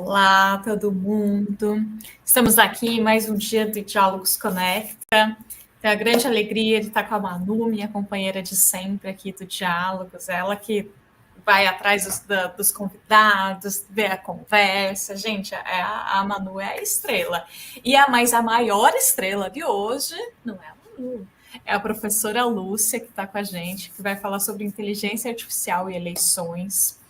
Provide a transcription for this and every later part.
Olá, todo mundo. Estamos aqui em mais um dia do Diálogos Conecta. Tenho a grande alegria de estar com a Manu, minha companheira de sempre aqui do Diálogos. Ela que vai atrás dos convidados, vê a conversa. Gente, a Manu é a estrela. Mas a maior estrela de hoje não é a Manu. É a professora Lúcia, que está com a gente, que vai falar sobre inteligência artificial e eleições.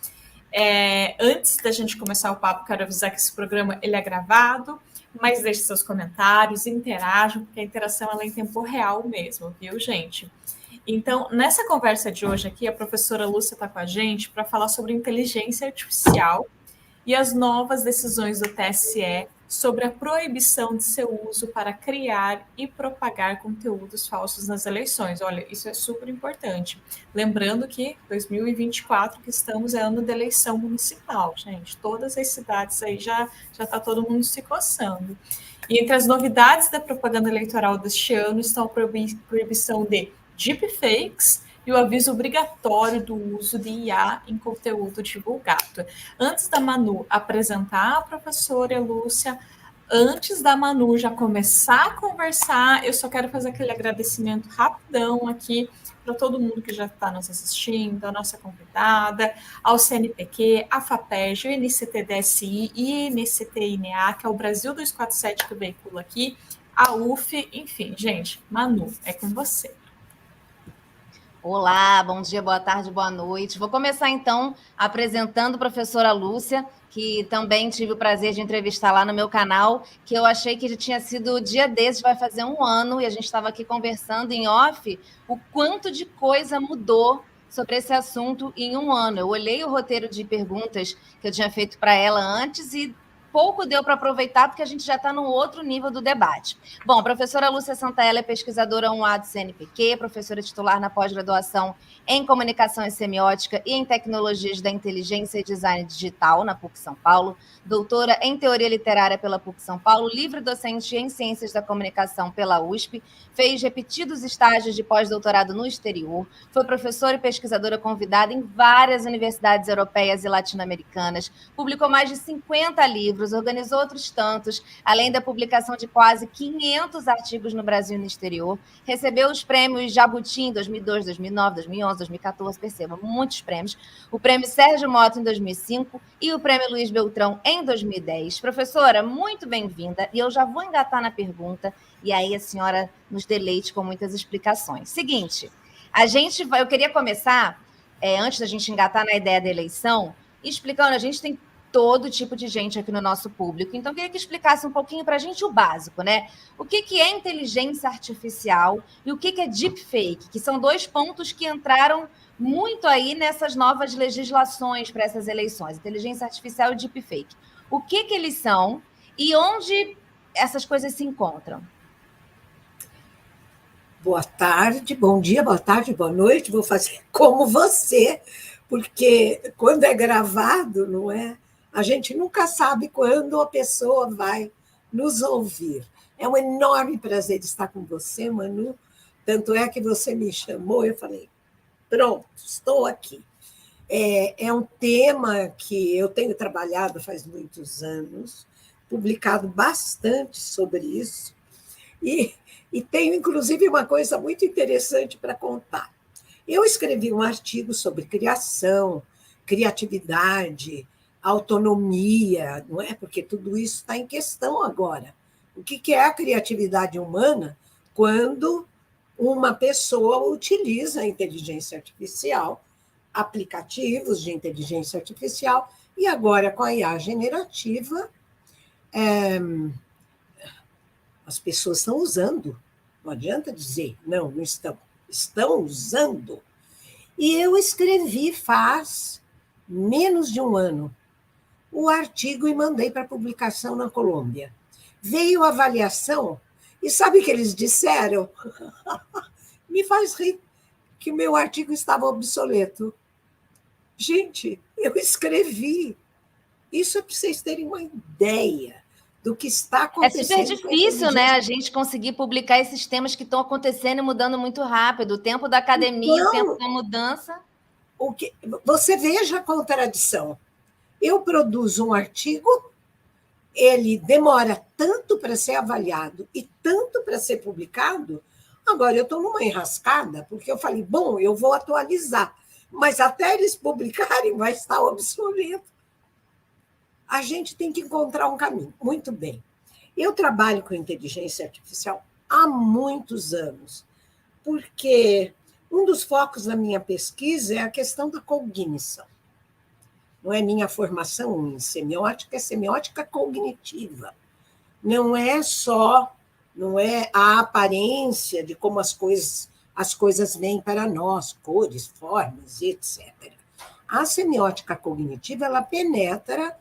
Antes da gente começar o papo, quero avisar que esse programa ele é gravado, mas deixe seus comentários, interajam, porque a interação ela é em tempo real mesmo, viu, gente? Então, nessa conversa de hoje aqui, a professora Lúcia está com a gente para falar sobre inteligência artificial e as novas decisões do TSE sobre a proibição de seu uso para criar e propagar conteúdos falsos nas eleições. Olha, isso é super importante. Lembrando que 2024, que estamos, é ano da eleição municipal, gente. Todas as cidades aí já está todo mundo se coçando. E entre as novidades da propaganda eleitoral deste ano estão a proibição de deepfakes e o aviso obrigatório do uso de IA em conteúdo divulgado. Antes da Manu apresentar a professora Lúcia, antes da Manu já começar a conversar, eu só quero fazer aquele agradecimento rapidão aqui para todo mundo que já está nos assistindo, a nossa convidada, ao CNPq, a FAPERJ, o NCT-DSI e NCT-INEA, que é o Brasil 247 que veicula aqui, a UF, enfim, gente, Manu, é com você. Olá, bom dia, boa tarde, boa noite. Vou começar, então, apresentando a professora Lúcia, que também tive o prazer de entrevistar lá no meu canal, que eu achei que já tinha sido o dia desses, vai fazer um ano, e a gente estava aqui conversando em off, o quanto de coisa mudou sobre esse assunto em um ano. Eu olhei o roteiro de perguntas que eu tinha feito para ela antes e pouco deu para aproveitar, porque a gente já está num outro nível do debate. Bom, a professora Lúcia Santaella é pesquisadora 1A do CNPq, professora titular na pós-graduação em Comunicação e Semiótica e em Tecnologias da Inteligência e Design Digital, na PUC São Paulo, doutora em Teoria Literária pela PUC São Paulo, livre docente em Ciências da Comunicação pela USP, fez repetidos estágios de pós-doutorado no exterior, foi professora e pesquisadora convidada em várias universidades europeias e latino-americanas, publicou mais de 50 livros, organizou outros tantos, além da publicação de quase 500 artigos no Brasil e no exterior, recebeu os prêmios Jabuti em 2002, 2009, 2011, 2014, perceba, muitos prêmios, o prêmio Sérgio Mota em 2005 e o prêmio Luiz Beltrão em 2010. Professora, muito bem-vinda, e eu já vou engatar na pergunta, e aí a senhora nos deleite com muitas explicações. Seguinte, eu queria começar, antes da gente engatar na ideia da eleição, explicando, a gente tem todo tipo de gente aqui no nosso público. Então, eu queria que explicasse um pouquinho para a gente o básico, né? O que é inteligência artificial e o que é deepfake, que são dois pontos que entraram muito aí nessas novas legislações para essas eleições, inteligência artificial e deepfake. O que eles são e onde essas coisas se encontram? Boa tarde, bom dia, boa tarde, boa noite. Vou fazer como você, porque quando é gravado, não é? A gente nunca sabe quando a pessoa vai nos ouvir. É um enorme prazer estar com você, Manu. Tanto é que você me chamou, eu falei, pronto, estou aqui. É um tema que eu tenho trabalhado faz muitos anos, publicado bastante sobre isso, e tenho, inclusive, uma coisa muito interessante para contar. Eu escrevi um artigo sobre criação, criatividade, autonomia, não é? Porque tudo isso está em questão agora. O que é a criatividade humana quando uma pessoa utiliza a inteligência artificial, aplicativos de inteligência artificial, e agora com a IA generativa, as pessoas estão usando. Não adianta dizer, não estão. Estão usando. E eu escrevi faz menos de um ano o artigo e mandei para publicação na Colômbia. Veio a avaliação e sabe o que eles disseram? Me faz rir que o meu artigo estava obsoleto. Gente, eu escrevi. Isso é para vocês terem uma ideia do que está acontecendo. É super difícil, né, a gente conseguir publicar esses temas que estão acontecendo e mudando muito rápido. O tempo da academia, então, o tempo da mudança. Você veja a contradição. Eu produzo um artigo ele demora tanto para ser avaliado e tanto para ser publicado. Agora eu estou numa enrascada, porque eu falei, bom, eu vou atualizar, mas até eles publicarem vai estar obsoleto. A gente tem que encontrar um caminho. Muito bem. Eu trabalho com inteligência artificial há muitos anos, porque um dos focos da minha pesquisa é a questão da cognição. Não é minha formação em semiótica, é semiótica cognitiva. Não é só, não é a aparência de como as coisas vêm para nós, cores, formas, etc. A semiótica cognitiva, ela penetra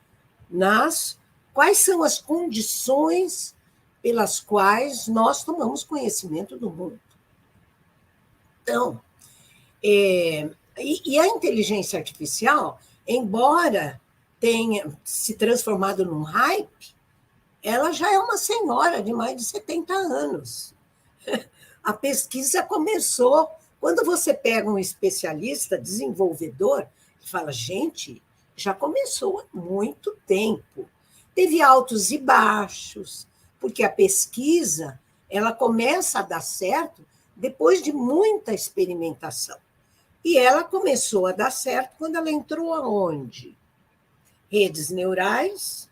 nas quais são as condições pelas quais nós tomamos conhecimento do mundo. Então, e a inteligência artificial, embora tenha se transformado num hype, ela já é uma senhora de mais de 70 anos. A pesquisa começou quando você pega um especialista, desenvolvedor, e fala, gente, já começou há muito tempo. Teve altos e baixos, porque a pesquisa ela começa a dar certo depois de muita experimentação. E ela começou a dar certo quando ela entrou aonde? Redes neurais,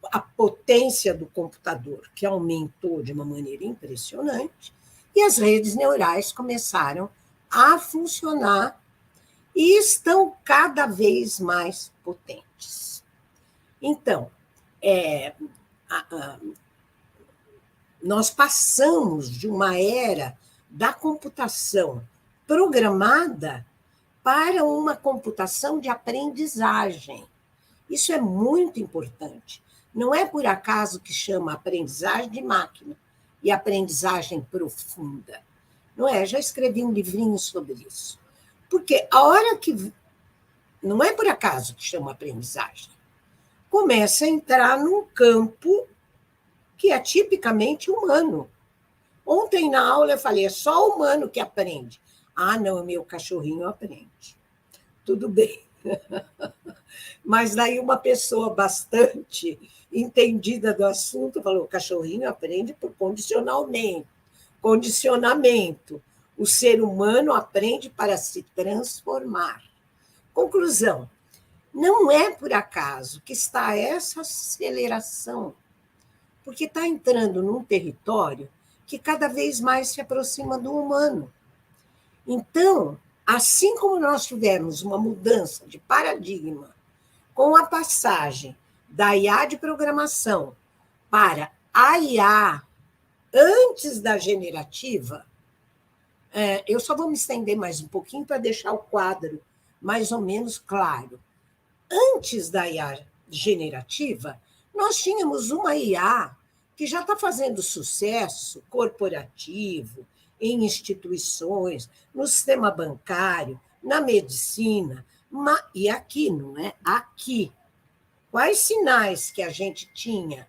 a potência do computador, que aumentou de uma maneira impressionante, e as redes neurais começaram a funcionar e estão cada vez mais potentes. Então, nós passamos de uma era da computação programada para uma computação de aprendizagem. Isso é muito importante. Não é por acaso que chama aprendizagem de máquina e aprendizagem profunda. Não é? Já escrevi um livrinho sobre isso. Porque a hora que... Não é por acaso que chama aprendizagem. Começa a entrar num campo que é tipicamente humano. Ontem, na aula, eu falei, é só o humano que aprende. Ah, não, meu cachorrinho aprende. Tudo bem. Mas daí uma pessoa bastante entendida do assunto falou, o cachorrinho aprende por condicionamento. O ser humano aprende para se transformar. Conclusão, não é por acaso que está essa aceleração, porque está entrando num território que cada vez mais se aproxima do humano. Então, assim como nós tivemos uma mudança de paradigma com a passagem da IA de programação para a IA antes da generativa, eu só vou me estender mais um pouquinho para deixar o quadro mais ou menos claro. Antes da IA generativa, nós tínhamos uma IA que já está fazendo sucesso corporativo, em instituições, no sistema bancário, na medicina, e aqui, não é? Aqui. Quais sinais que a gente tinha?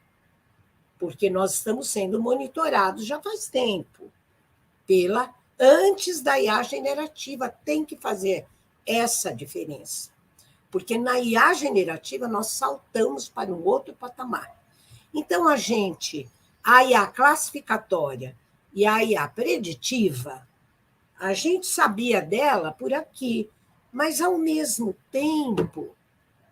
Porque nós estamos sendo monitorados já faz tempo. Antes da IA generativa, tem que fazer essa diferença. Porque na IA generativa, nós saltamos para um outro patamar. Então, a IA classificatória e a IA preditiva, a gente sabia dela por aqui, mas, ao mesmo tempo,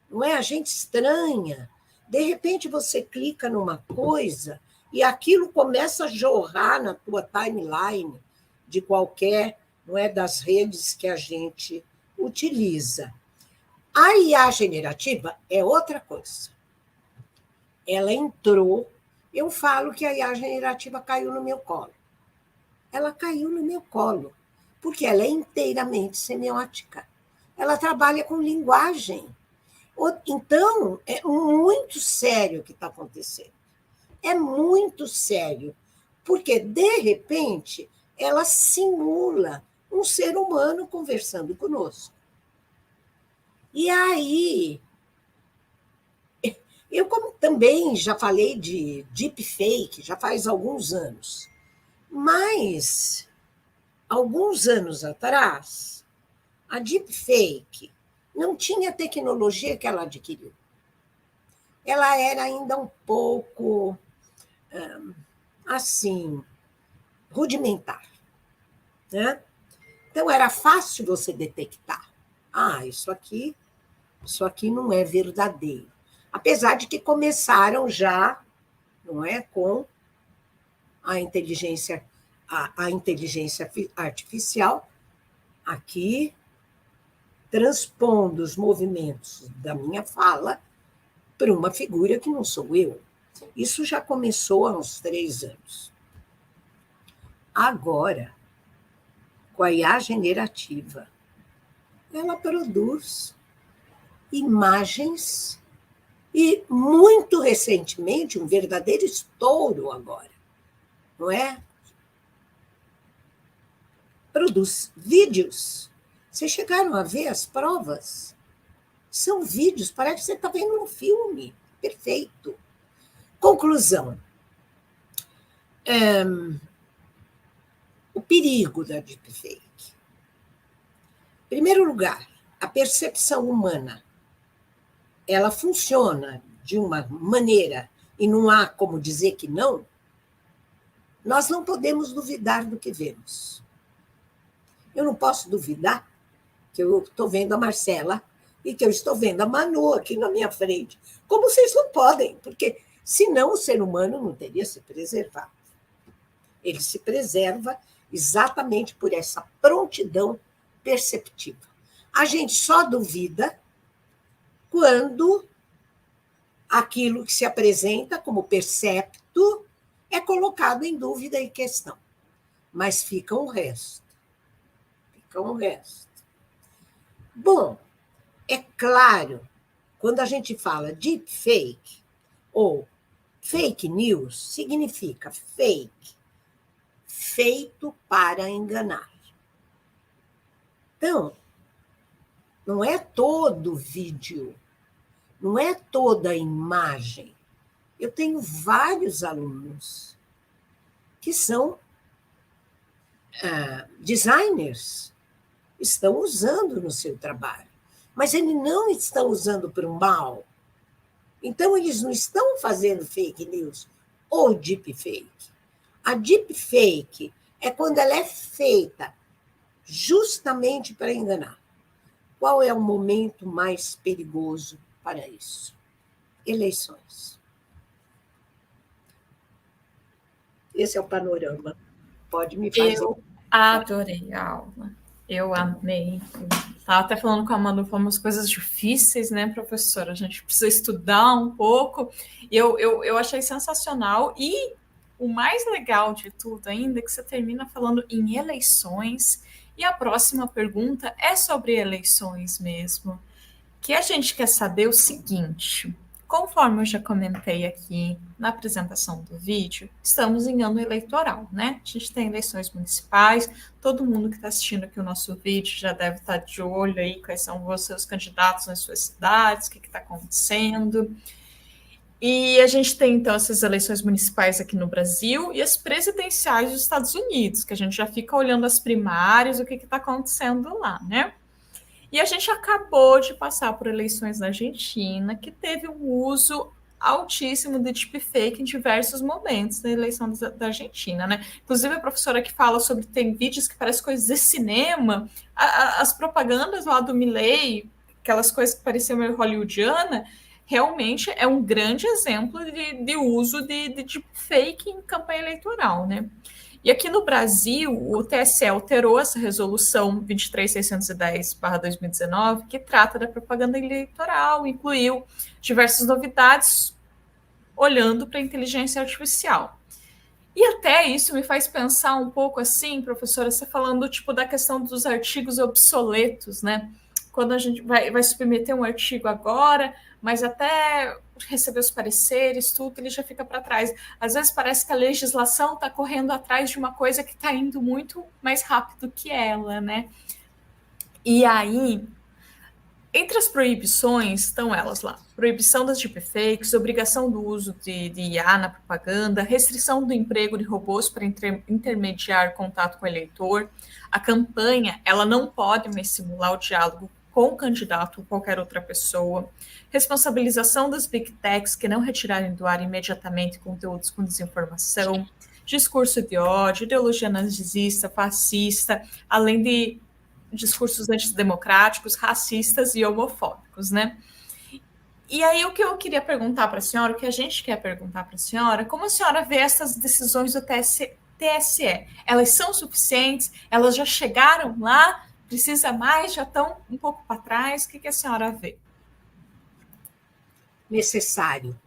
não é? A gente estranha. De repente, você clica numa coisa e aquilo começa a jorrar na tua timeline de qualquer, não é, das redes que a gente utiliza. A IA generativa é outra coisa. Ela entrou, eu falo que a IA generativa caiu no meu colo. Ela caiu no meu colo, porque ela é inteiramente semiótica. Ela trabalha com linguagem. Então, é muito sério o que está acontecendo. É muito sério, porque, de repente, ela simula um ser humano conversando conosco. E aí, eu também já falei de deepfake, já faz alguns anos, mas, alguns anos atrás, a deepfake não tinha a tecnologia que ela adquiriu. ela era ainda um pouco, assim, rudimentar, né? Então, era fácil você detectar. Isso aqui não é verdadeiro. Apesar de que começaram já, não é, com a inteligência artificial, aqui, transpondo os movimentos da minha fala para uma figura que não sou eu. Isso já começou há uns 3 anos. Agora, com a IA generativa, ela produz imagens e, muito recentemente, um verdadeiro estouro agora, não é? Produz vídeos. Vocês chegaram a ver as provas? São vídeos, parece que você está vendo um filme. Perfeito. Conclusão. O perigo da deepfake. Em primeiro lugar, a percepção humana, ela funciona de uma maneira, e não há como dizer que não, nós não podemos duvidar do que vemos. Eu não posso duvidar que eu estou vendo a Marcela e que eu estou vendo a Manu aqui na minha frente. Como vocês não podem, porque senão o ser humano não teria se preservado. Ele se preserva exatamente por essa prontidão perceptiva. A gente só duvida quando aquilo que se apresenta como percepto é colocado em dúvida e questão. Mas fica o resto. Bom, é claro, quando a gente fala deepfake ou fake news, significa fake, feito para enganar. Então, não é todo vídeo, não é toda imagem. Eu tenho vários alunos que são designers, estão usando no seu trabalho, mas eles não estão usando para o mal. Então, eles não estão fazendo fake news ou deepfake. A deepfake é quando ela é feita justamente para enganar. Qual é o momento mais perigoso para isso? Eleições. Esse é o panorama. Pode me fazer. Eu adorei a aula. Eu amei. Estava até falando com a Manu, umas coisas difíceis, né, professora? A gente precisa estudar um pouco. Eu achei sensacional. E o mais legal de tudo ainda é que você termina falando em eleições. E a próxima pergunta é sobre eleições mesmo. Que a gente quer saber o seguinte: conforme eu já comentei aqui na apresentação do vídeo, estamos em ano eleitoral, né? A gente tem eleições municipais, todo mundo que está assistindo aqui o nosso vídeo já deve estar de olho aí quais são os seus candidatos nas suas cidades, o que está acontecendo. E a gente tem, então, essas eleições municipais aqui no Brasil e as presidenciais dos Estados Unidos, que a gente já fica olhando as primárias, o que está acontecendo lá, né? E a gente acabou de passar por eleições na Argentina, que teve um uso altíssimo de deepfake em diversos momentos na eleição da Argentina, né? Inclusive, a professora que fala sobre, tem vídeos que parecem coisas de cinema, as propagandas lá do Milei, aquelas coisas que pareciam meio hollywoodiana, realmente é um grande exemplo de uso de deepfake em campanha eleitoral, né? E aqui no Brasil, o TSE alterou essa resolução 23.610/2019, que trata da propaganda eleitoral, incluiu diversas novidades olhando para a inteligência artificial. E até isso me faz pensar um pouco assim, professora, você falando tipo da questão dos artigos obsoletos, né? Quando a gente vai submeter um artigo agora, mas até receber os pareceres, tudo, ele já fica para trás. Às vezes parece que a legislação está correndo atrás de uma coisa que está indo muito mais rápido que ela, né? E aí, entre as proibições, estão elas lá. Proibição das deepfakes, obrigação do uso de IA na propaganda, restrição do emprego de robôs para intermediar contato com o eleitor. A campanha, ela não pode mais simular o diálogo com o candidato ou qualquer outra pessoa, responsabilização das big techs que não retirarem do ar imediatamente conteúdos com desinformação, discurso de ódio, ideologia nazista, fascista, além de discursos antidemocráticos, racistas e homofóbicos, né? E aí o que eu queria perguntar para a senhora, o que a gente quer perguntar para a senhora, como a senhora vê essas decisões do TSE? Elas são suficientes? Elas já chegaram lá? Precisa mais? Já estão um pouco para trás? O que a senhora vê? Necessário.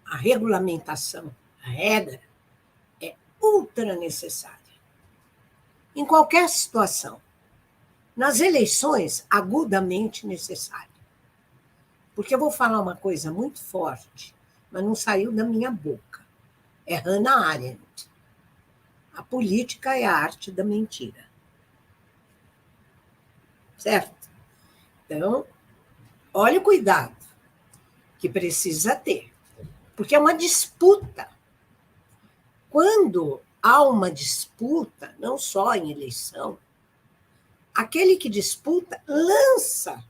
A regulamentação, a regra, é ultra necessária. Em qualquer situação. Nas eleições, agudamente necessário. Porque eu vou falar uma coisa muito forte, mas não saiu da minha boca. É Hannah Arendt. A política é a arte da mentira. Certo? Então, olha o cuidado que precisa ter. Porque é uma disputa. Quando há uma disputa, não só em eleição, aquele que disputa lança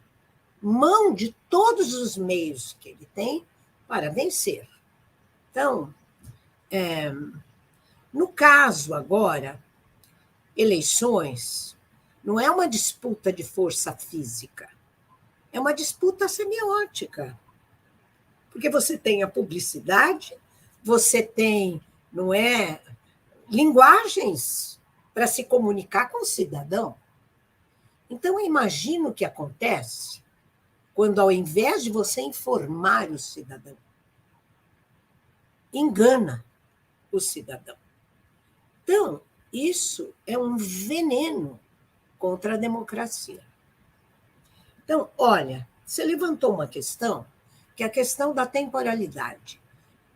mão de todos os meios que ele tem para vencer. Então, no caso agora, eleições, não é uma disputa de força física, é uma disputa semiótica. Porque você tem a publicidade, você tem, não é, linguagens para se comunicar com o cidadão. Então, eu imagino o que acontece quando, ao invés de você informar o cidadão, engana o cidadão. Então, isso é um veneno contra a democracia. Então, olha, você levantou uma questão, que é a questão da temporalidade.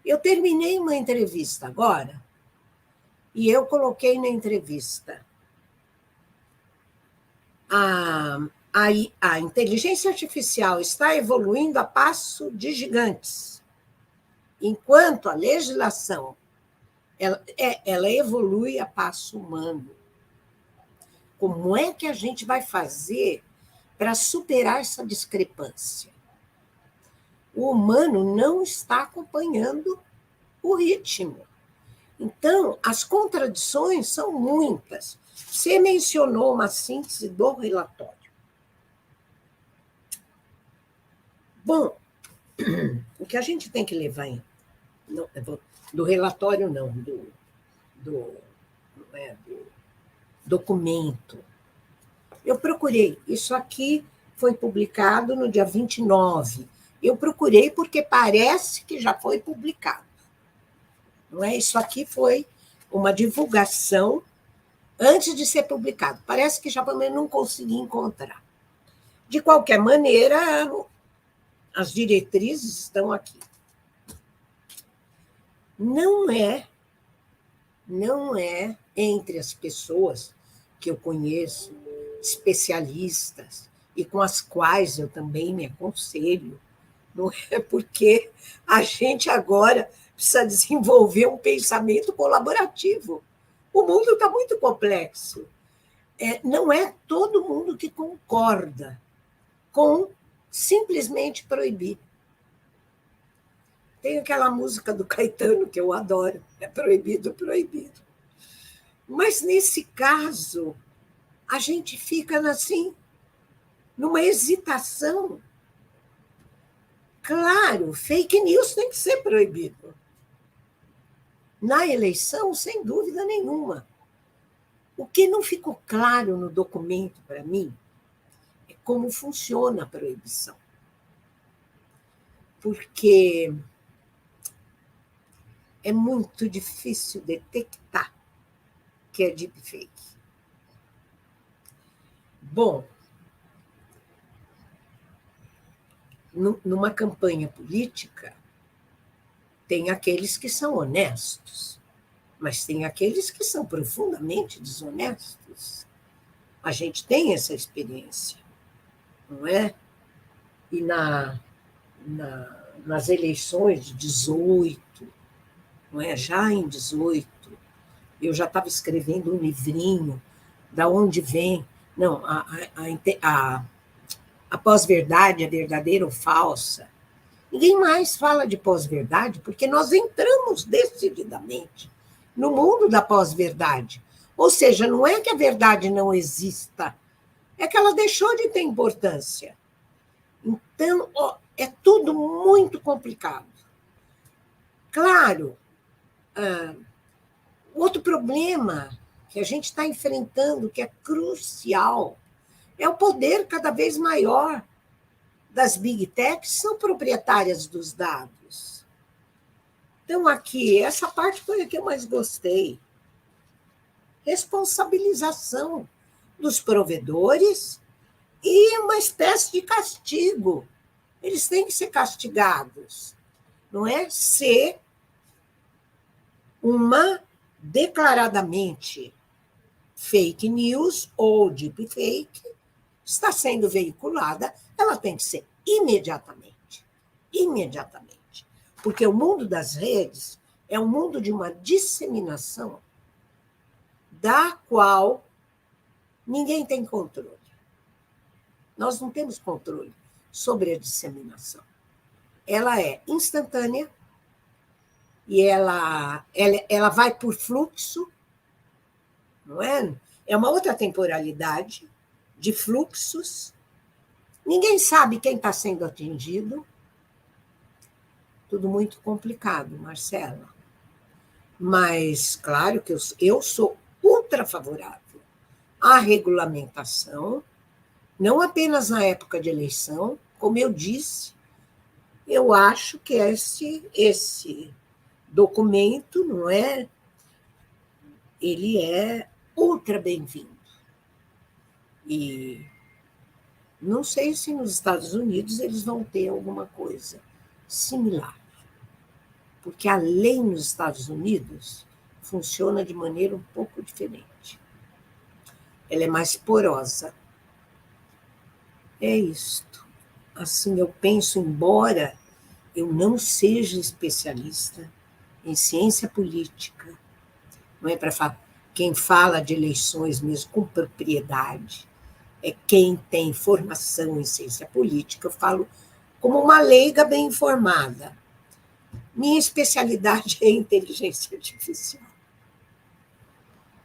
Eu terminei uma entrevista agora, e eu coloquei na entrevista a inteligência artificial está evoluindo a passo de gigantes, enquanto a legislação ela evolui a passo humano. Como é que a gente vai fazer para superar essa discrepância? O humano não está acompanhando o ritmo. Então, as contradições são muitas. Você mencionou uma síntese do relatório. Bom, o que a gente tem que levar em... do relatório, não, do documento. Eu procurei, isso aqui foi publicado no dia 29. Eu procurei porque parece que já foi publicado. Não é? Isso aqui foi uma divulgação antes de ser publicado. Parece que já também não consegui encontrar. De qualquer maneira, as diretrizes estão aqui. Não é entre as pessoas que eu conheço, especialistas, e com as quais eu também me aconselho, não é porque a gente agora precisa desenvolver um pensamento colaborativo. O mundo está muito complexo. Não é todo mundo que concorda com simplesmente proibir. Tem aquela música do Caetano que eu adoro, é proibido, proibido. Mas, nesse caso, a gente fica assim, numa hesitação. Claro, fake news tem que ser proibido. Na eleição, sem dúvida nenhuma. O que não ficou claro no documento para mim é como funciona a proibição. Porque é muito difícil detectar que é deepfake. Bom, numa campanha política, tem aqueles que são honestos, mas tem aqueles que são profundamente desonestos. A gente tem essa experiência, não é? E nas eleições de 18, não é? Já em 18, eu já estava escrevendo um livrinho, da onde vem... Não, a a pós-verdade é verdadeira ou falsa. Ninguém mais fala de pós-verdade, porque nós entramos decididamente no mundo da pós-verdade. Ou seja, não é que a verdade não exista, é que ela deixou de ter importância. Então, é tudo muito complicado. Claro, outro problema que a gente está enfrentando, que é crucial, é o poder cada vez maior das Big Techs, que são proprietárias dos dados. Então, aqui, essa parte foi a que eu mais gostei. Responsabilização dos provedores e uma espécie de castigo. Eles têm que ser castigados. Não é ser uma declaradamente fake news ou deepfake está sendo veiculada, ela tem que ser imediatamente. Imediatamente. Porque o mundo das redes é um mundo de uma disseminação da qual ninguém tem controle. Nós não temos controle sobre a disseminação. Ela é instantânea e ela vai por fluxo, não é? É uma outra temporalidade de fluxos. Ninguém sabe quem está sendo atingido. Tudo muito complicado, Marcela. Mas, claro que eu sou ultra favorável à regulamentação, não apenas na época de eleição, como eu disse, eu acho que esse documento, não é? Ele é ultra bem-vindo. E não sei se nos Estados Unidos eles vão ter alguma coisa similar. Porque a lei nos Estados Unidos funciona de maneira um pouco diferente. Ela é mais porosa. É isto. Assim, eu penso, embora eu não seja especialista em ciência política, não é para falar, quem fala de eleições mesmo com propriedade, é quem tem formação em ciência política, eu falo como uma leiga bem informada. Minha especialidade é inteligência artificial.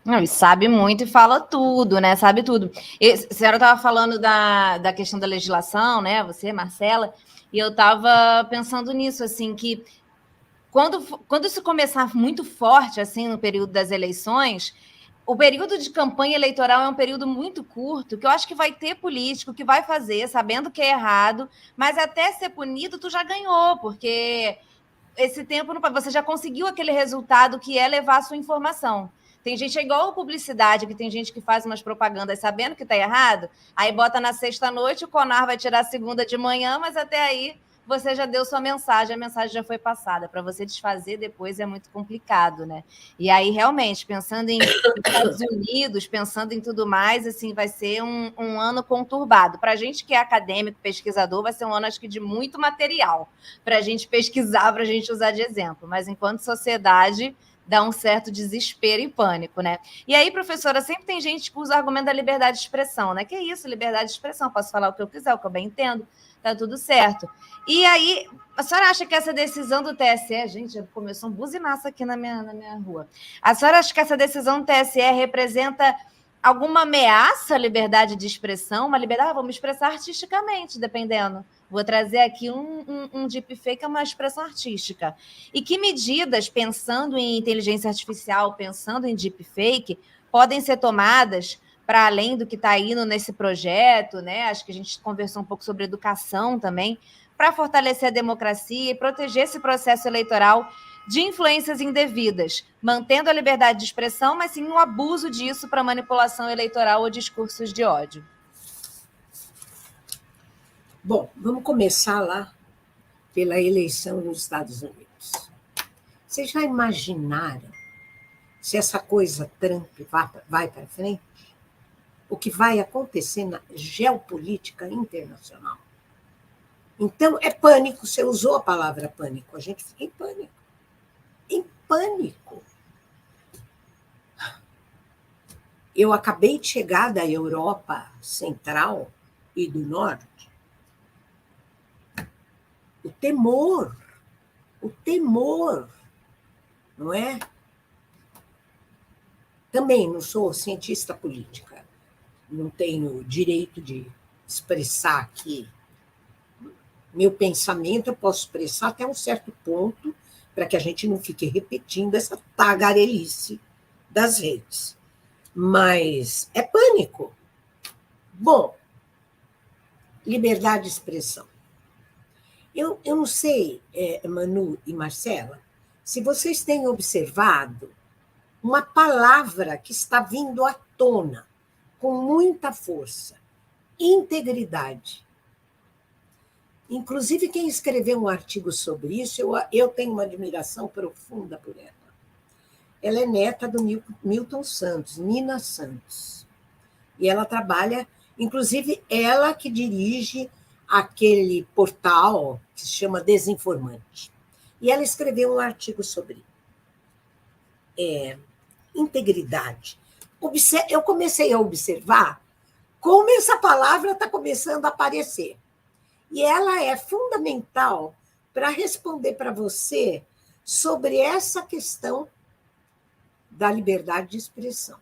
Não, e sabe muito e fala tudo, né? Sabe tudo. A senhora estava falando da questão da legislação, né? Você, Marcela, e eu estava pensando nisso, assim, que quando isso começar muito forte, assim, no período das eleições, o período de campanha eleitoral é um período muito curto, que eu acho que vai ter político que vai fazer, sabendo que é errado, mas até ser punido, tu já ganhou, porque esse tempo você já conseguiu aquele resultado que é levar a sua informação. Tem gente, é igual a publicidade, que tem gente que faz umas propagandas sabendo que está errado, aí bota na sexta-noite, o CONAR vai tirar a segunda de manhã, mas até aí você já deu sua mensagem, a mensagem já foi passada. Para você desfazer depois é muito complicado, né? E aí, realmente, pensando em Estados Unidos, pensando em tudo mais, assim, vai ser um ano conturbado. Para a gente que é acadêmico, pesquisador, vai ser um ano, acho que, de muito material para a gente pesquisar, para a gente usar de exemplo. Mas, enquanto sociedade, dá um certo desespero e pânico, né? E aí, professora, sempre tem gente que usa o argumento da liberdade de expressão, né? Que é isso, liberdade de expressão, posso falar o que eu quiser, o que eu bem entendo, tá tudo certo. E aí, a senhora acha que essa decisão do TSE, gente, começou um buzinaço aqui na minha rua. A senhora acha que essa decisão do TSE representa alguma ameaça à liberdade de expressão? Uma liberdade, vamos expressar artisticamente, dependendo. Vou trazer aqui um deepfake, é uma expressão artística. E que medidas, pensando em inteligência artificial, pensando em deepfake, podem ser tomadas para além do que está indo nesse projeto, né? Acho que a gente conversou um pouco sobre educação também, para fortalecer a democracia e proteger esse processo eleitoral de influências indevidas, mantendo a liberdade de expressão, mas sim o abuso disso para manipulação eleitoral ou discursos de ódio. Bom, vamos começar lá pela eleição nos Estados Unidos. Vocês já imaginaram se essa coisa Trump vai para frente? O que vai acontecer na geopolítica internacional? Então, é pânico. Você usou a palavra pânico. A gente fica em pânico. Em pânico. Eu acabei de chegar da Europa Central e do Norte, o temor, não é? Também não sou cientista política, não tenho direito de expressar aqui meu pensamento, eu posso expressar até um certo ponto, para que a gente não fique repetindo essa tagarelice das redes. Mas é pânico. Bom, liberdade de expressão. Eu não sei, Manu e Marcela, se vocês têm observado uma palavra que está vindo à tona com muita força: integridade. Inclusive, quem escreveu um artigo sobre isso, eu tenho uma admiração profunda por ela. Ela é neta do Milton Santos, Nina Santos. E ela trabalha, inclusive, ela que dirige aquele portal que se chama Desinformante. E ela escreveu um artigo sobre integridade. Eu comecei a observar como essa palavra está começando a aparecer. E ela é fundamental para responder para você sobre essa questão da liberdade de expressão.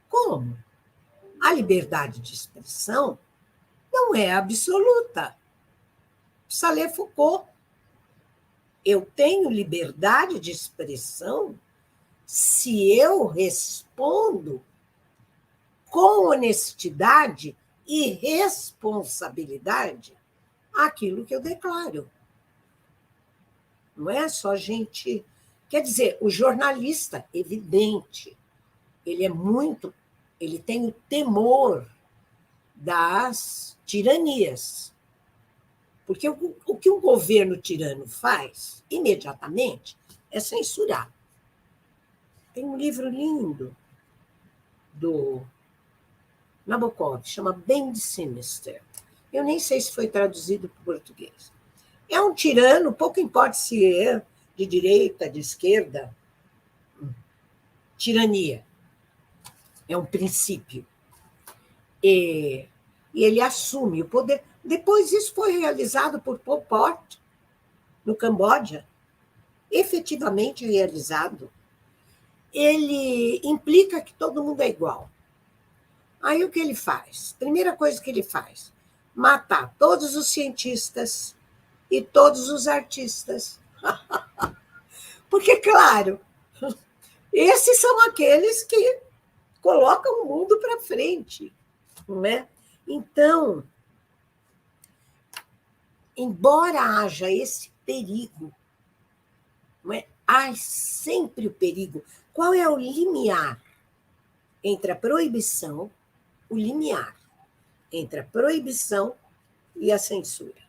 Como? A liberdade de expressão não é absoluta. Precisa ler Foucault. Eu tenho liberdade de expressão se eu respondo com honestidade e responsabilidade aquilo que eu declaro. Não é só gente... Quer dizer, o jornalista, evidente, ele tem o temor das tiranias. Porque o que um governo tirano faz, imediatamente, é censurar. Tem um livro lindo do Nabokov, chama Bend Sinister. Eu nem sei se foi traduzido para o português. É um tirano, pouco importa se é de direita, de esquerda. Tirania. É um princípio. E ele assume o poder. Depois isso foi realizado por Pol Pot, no Camboja. Efetivamente realizado. Ele implica que todo mundo é igual. Aí o que ele faz? Primeira coisa que ele faz, matar todos os cientistas e todos os artistas. Porque, claro, esses são aqueles que colocam o mundo para frente, não é? Então, embora haja esse perigo, não é? Há sempre o perigo. Qual é o limiar entre a proibição, o limiar entre a proibição e a censura?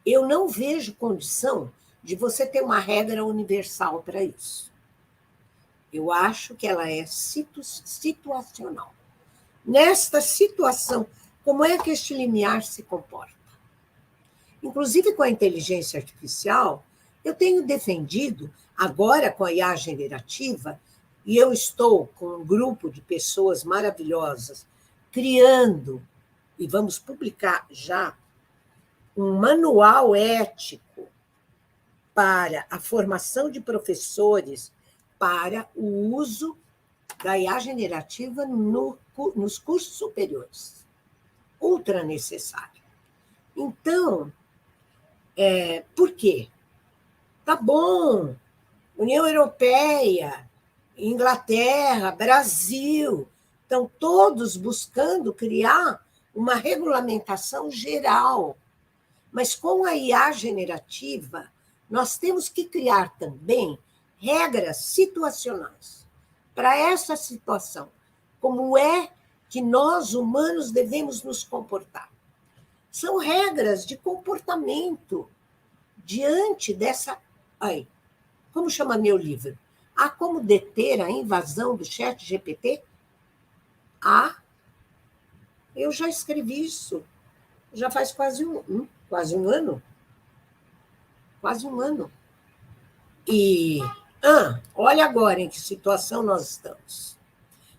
Eu não vejo condição de você ter uma regra universal para isso. Eu acho que ela é situacional. Nesta situação, como é que este limiar se comporta? Inclusive, com a inteligência artificial, eu tenho defendido, agora com a IA generativa, e eu estou com um grupo de pessoas maravilhosas criando, e vamos publicar já, um manual ético para a formação de professores para o uso da IA generativa nos cursos superiores. Ultra necessário. Então, por quê? Tá bom, União Europeia, Inglaterra, Brasil, estão todos buscando criar uma regulamentação geral. Mas com a IA generativa, nós temos que criar também regras situacionais para essa situação. Como é que nós, humanos, devemos nos comportar? São regras de comportamento diante dessa... Aí, como chama meu livro? Há como deter a invasão do ChatGPT? Eu já escrevi isso. Já faz quase um ano. Quase um ano. E, olha agora em que situação nós estamos.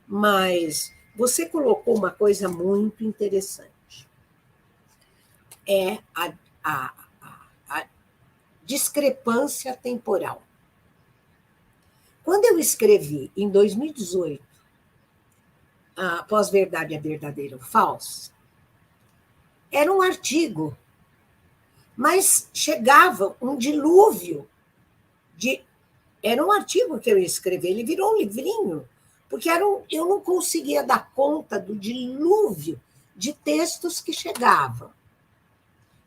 Mas você colocou uma coisa muito interessante. é a discrepância temporal. Quando eu escrevi, em 2018, a Pós-Verdade é Verdadeiro ou Falso, era um artigo, mas chegava um dilúvio de... Era um artigo que eu ia escrever, ele virou um livrinho, porque eu não conseguia dar conta do dilúvio de textos que chegavam.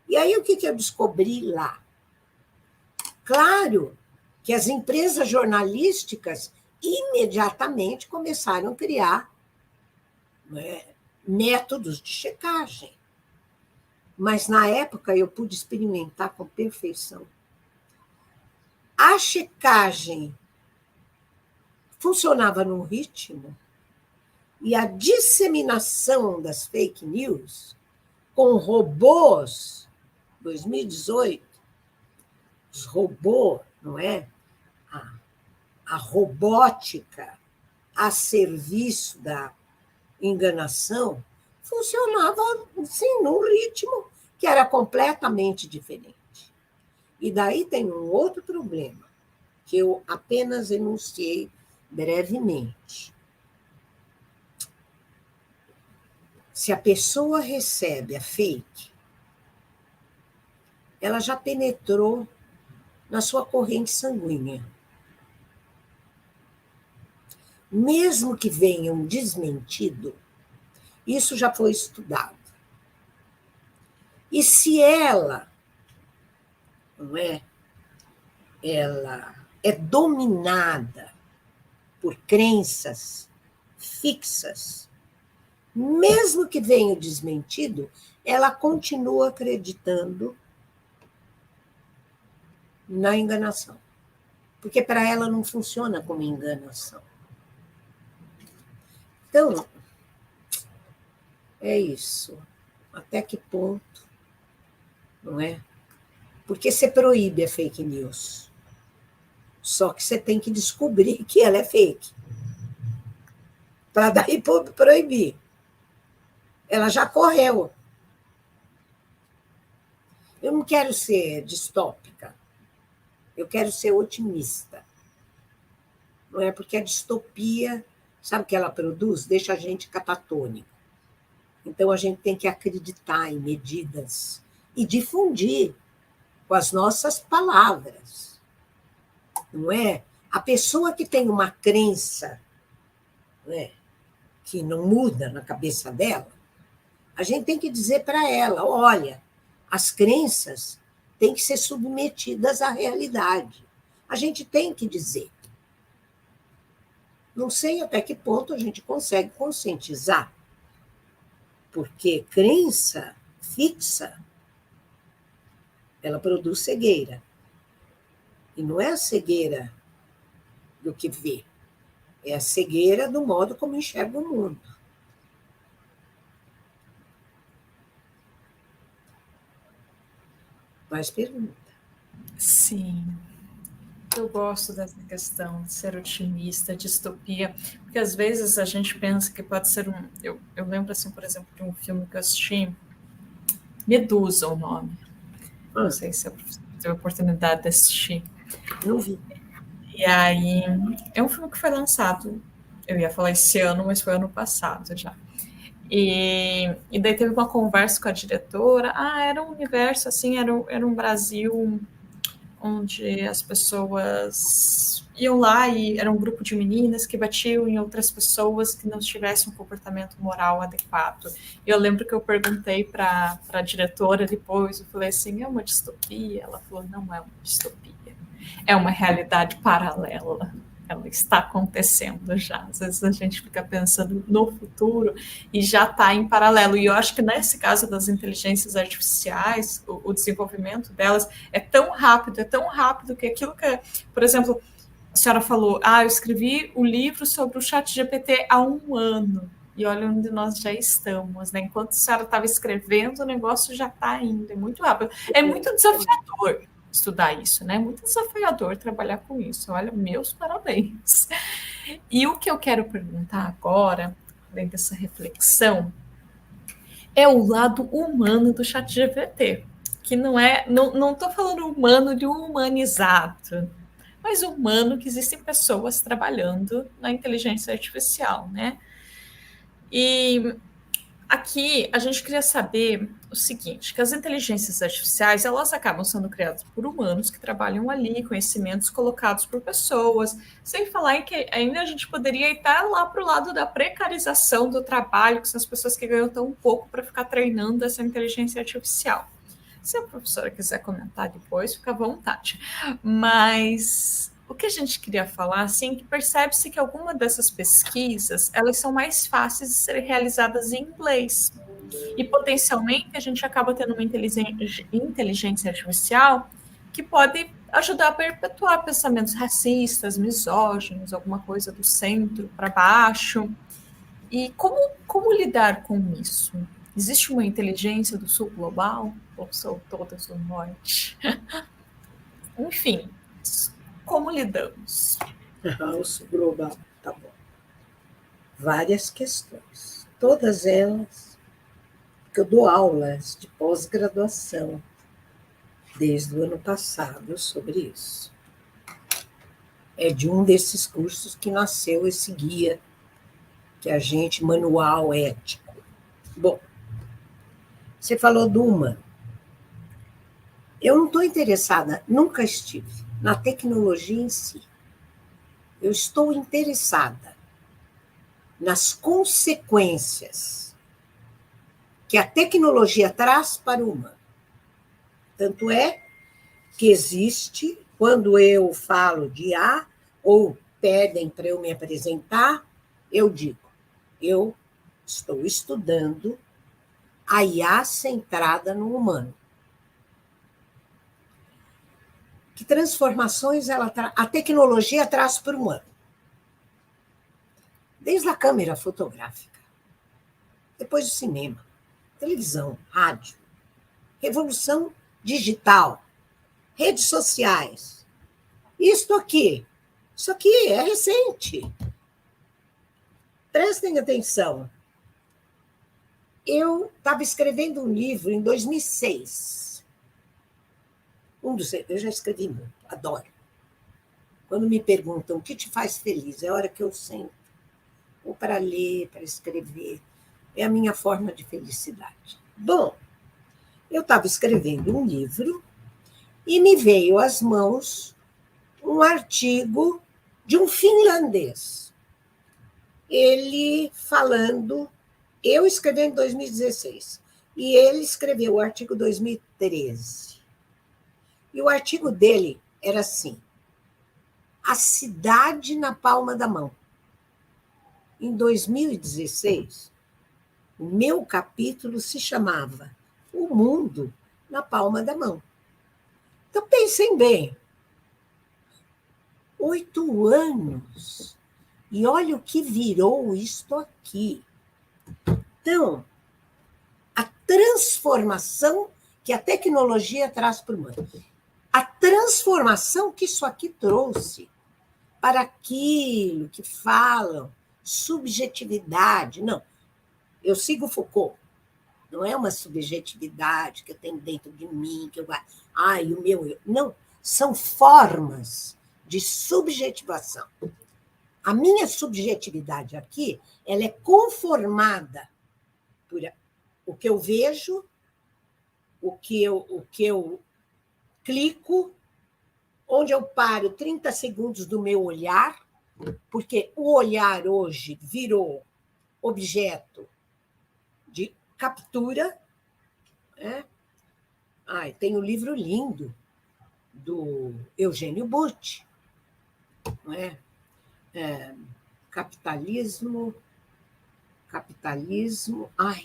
E aí, o que eu descobri lá? Claro que as empresas jornalísticas imediatamente começaram a criar, né, métodos de checagem. Mas, na época, eu pude experimentar com perfeição. A checagem funcionava num ritmo e a disseminação das fake news com robôs, 2018, os robôs, não é? A robótica a serviço da enganação funcionava, sim, num ritmo que era completamente diferente. E daí tem um outro problema, que eu apenas enunciei brevemente. Se a pessoa recebe a fake, ela já penetrou na sua corrente sanguínea. Mesmo que venha um desmentido, isso já foi estudado. E se ela, não é, ela é dominada por crenças fixas, mesmo que venha o desmentido, ela continua acreditando na enganação. Porque para ela não funciona como enganação. Então, é isso. Até que ponto, não é? Porque você proíbe a fake news. Só que você tem que descobrir que ela é fake. Para daí proibir. Ela já correu. Eu não quero ser distópica. Eu quero ser otimista. Não é? Porque a distopia, sabe o que ela produz? Deixa a gente catatônico. Então, a gente tem que acreditar em medidas e difundir com as nossas palavras. Não é? A pessoa que tem uma crença, não é, que não muda na cabeça dela, a gente tem que dizer para ela, olha, as crenças têm que ser submetidas à realidade. A gente tem que dizer. Não sei até que ponto a gente consegue conscientizar, porque crença fixa, ela produz cegueira. E não é a cegueira do que vê, é a cegueira do modo como enxerga o mundo. Mais pergunta. Sim. Eu gosto dessa questão de ser otimista, distopia, porque às vezes a gente pensa que pode ser um... Eu lembro, assim, por exemplo, de um filme que eu assisti, Medusa, o nome. Não sei se eu tive a oportunidade de assistir. Não vi. E aí, é um filme que foi lançado, eu ia falar esse ano, mas foi ano passado já. E daí teve uma conversa com a diretora. Era um universo, assim, era um Brasil onde as pessoas iam lá e era um grupo de meninas que batiam em outras pessoas que não tivessem um comportamento moral adequado. E eu lembro que eu perguntei para a diretora depois, eu falei assim, é uma distopia? Ela falou, não é uma distopia, é uma realidade paralela. Ela está acontecendo já. Às vezes a gente fica pensando no futuro e já está em paralelo. E eu acho que nesse caso das inteligências artificiais, o desenvolvimento delas é tão rápido que aquilo que, por exemplo, a senhora falou, eu escrevi o livro sobre o ChatGPT há 1 ano. E olha onde nós já estamos, né? Enquanto a senhora estava escrevendo, o negócio já está indo, é muito rápido. É muito desafiador estudar isso, né? Muito desafiador trabalhar com isso. Olha, meus parabéns. E o que eu quero perguntar agora, além dessa reflexão, é o lado humano do ChatGPT, que não estou falando humano de humanizado, mas humano que existem pessoas trabalhando na inteligência artificial, né? E aqui a gente queria saber o seguinte, que as inteligências artificiais, elas acabam sendo criadas por humanos que trabalham ali, conhecimentos colocados por pessoas, sem falar em que ainda a gente poderia estar lá para o lado da precarização do trabalho, que são as pessoas que ganham tão pouco para ficar treinando essa inteligência artificial. Se a professora quiser comentar depois, fica à vontade. Mas o que a gente queria falar, assim, que percebe-se que algumas dessas pesquisas, elas são mais fáceis de serem realizadas em inglês. E potencialmente a gente acaba tendo uma inteligência artificial que pode ajudar a perpetuar pensamentos racistas, misóginos, alguma coisa do centro para baixo. E como lidar com isso? Existe uma inteligência do sul global? Ou são todas do norte? Enfim, como lidamos? O sul global, tá bom. Várias questões. Todas elas, porque eu dou aulas de pós-graduação desde o ano passado sobre isso. É de um desses cursos que nasceu esse guia que a gente, manual ético. Bom, você falou do humano. Eu não estou interessada, nunca estive, na tecnologia em si. Eu estou interessada nas consequências que a tecnologia traz para o humano. Tanto é que existe, quando eu falo de IA, ou pedem para eu me apresentar, eu digo, eu estou estudando a IA centrada no humano. Que transformações a tecnologia traz para o humano? Desde a câmera fotográfica, depois do cinema, televisão, rádio, revolução digital, redes sociais. Isso aqui é recente. Prestem atenção. Eu estava escrevendo um livro em 2006. Eu já escrevi muito, adoro. Quando me perguntam o que te faz feliz, é a hora que eu sento, ou para ler, para escrever. É a minha forma de felicidade. Bom, eu estava escrevendo um livro e me veio às mãos um artigo de um finlandês. Ele falando, eu escrevi em 2016, e ele escreveu o artigo 2013. E o artigo dele era assim: a cidade na palma da mão. Em 2016, o meu capítulo se chamava O Mundo na Palma da Mão. Então, pensem bem, 8 anos, e olha o que virou isto aqui. Então, a transformação que a tecnologia traz para o humano, a transformação que isso aqui trouxe para aquilo que falam, subjetividade. Não, eu sigo Foucault. Não é uma subjetividade que eu tenho dentro de mim, que eu... o meu eu. Não, são formas de subjetivação. A minha subjetividade aqui, ela é conformada por o que eu vejo, o que eu clico, onde eu paro 30 segundos do meu olhar, porque o olhar hoje virou objeto de captura. Né? Tem um livro lindo do Eugênio Butti, não é? Capitalismo.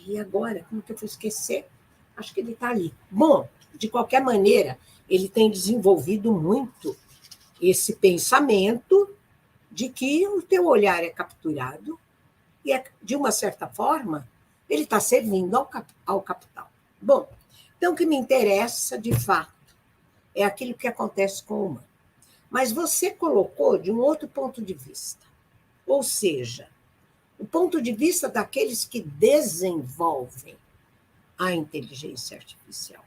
E agora? Como que eu vou esquecer? Acho que ele está ali. Bom, de qualquer maneira, ele tem desenvolvido muito esse pensamento de que o teu olhar é capturado e, de uma certa forma, ele está servindo ao capital. Bom, então o que me interessa, de fato, é aquilo que acontece com o humano. Mas você colocou de um outro ponto de vista. Ou seja, o ponto de vista daqueles que desenvolvem. a inteligência artificial.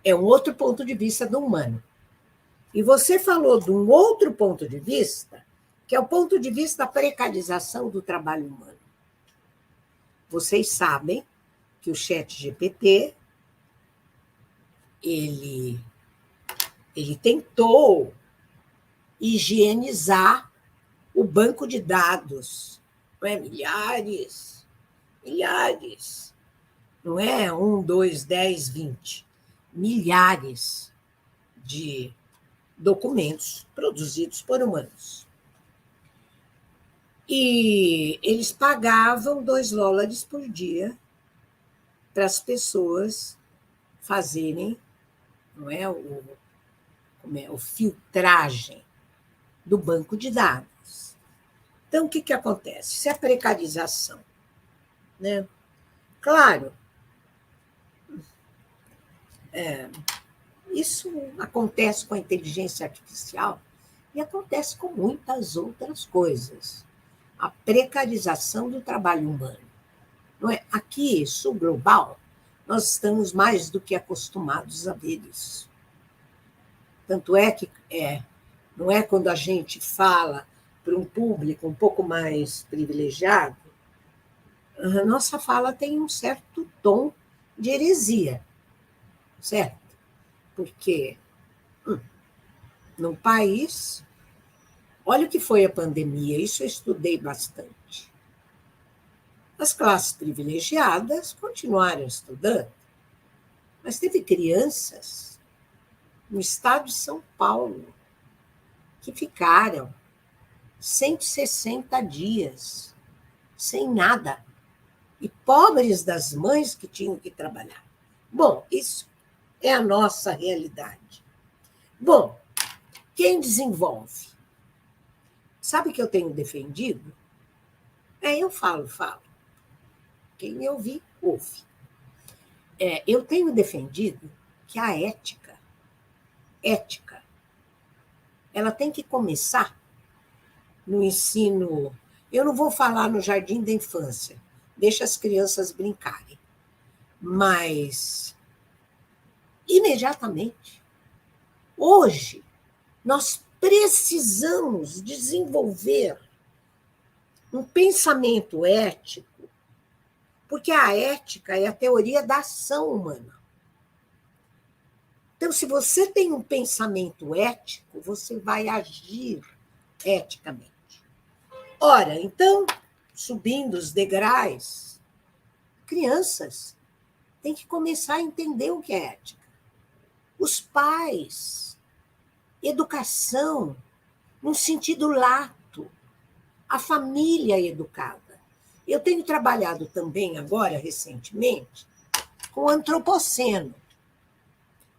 É um outro ponto de vista do humano. E você falou de um outro ponto de vista, que é o ponto de vista da precarização do trabalho humano. Vocês sabem que o ChatGPT ele tentou higienizar o banco de dados, não é? Milhares, não é 1, 2, 10, 20, milhares de documentos produzidos por humanos. E eles pagavam $2 por dia para as pessoas fazerem, não é, o filtragem do banco de dados. Então, o que acontece? Isso é precarização, né? Claro, isso acontece com a inteligência artificial e acontece com muitas outras coisas. A precarização do trabalho humano. Não é? Aqui, sul global, nós estamos mais do que acostumados a ver isso. Tanto é que não é quando a gente fala para um público um pouco mais privilegiado, a nossa fala tem um certo tom de heresia, certo? Porque num país, olha o que foi a pandemia, isso eu estudei bastante. As classes privilegiadas continuaram estudando, mas teve crianças no estado de São Paulo que ficaram 160 dias sem nada, e pobres das mães que tinham que trabalhar. Bom, isso é a nossa realidade. Bom, quem desenvolve? Sabe o que eu tenho defendido? Eu falo. Quem me ouvir, ouve. Eu tenho defendido que a ética, ela tem que começar no ensino. Eu não vou falar no jardim da infância, deixa as crianças brincarem, mas imediatamente, hoje, nós precisamos desenvolver um pensamento ético, porque a ética é a teoria da ação humana. Então, se você tem um pensamento ético, você vai agir eticamente. Ora, então, subindo os degraus, crianças têm que começar a entender o que é ética. Os pais, educação, num sentido lato, a família educada. Eu tenho trabalhado também agora, recentemente, com o antropoceno,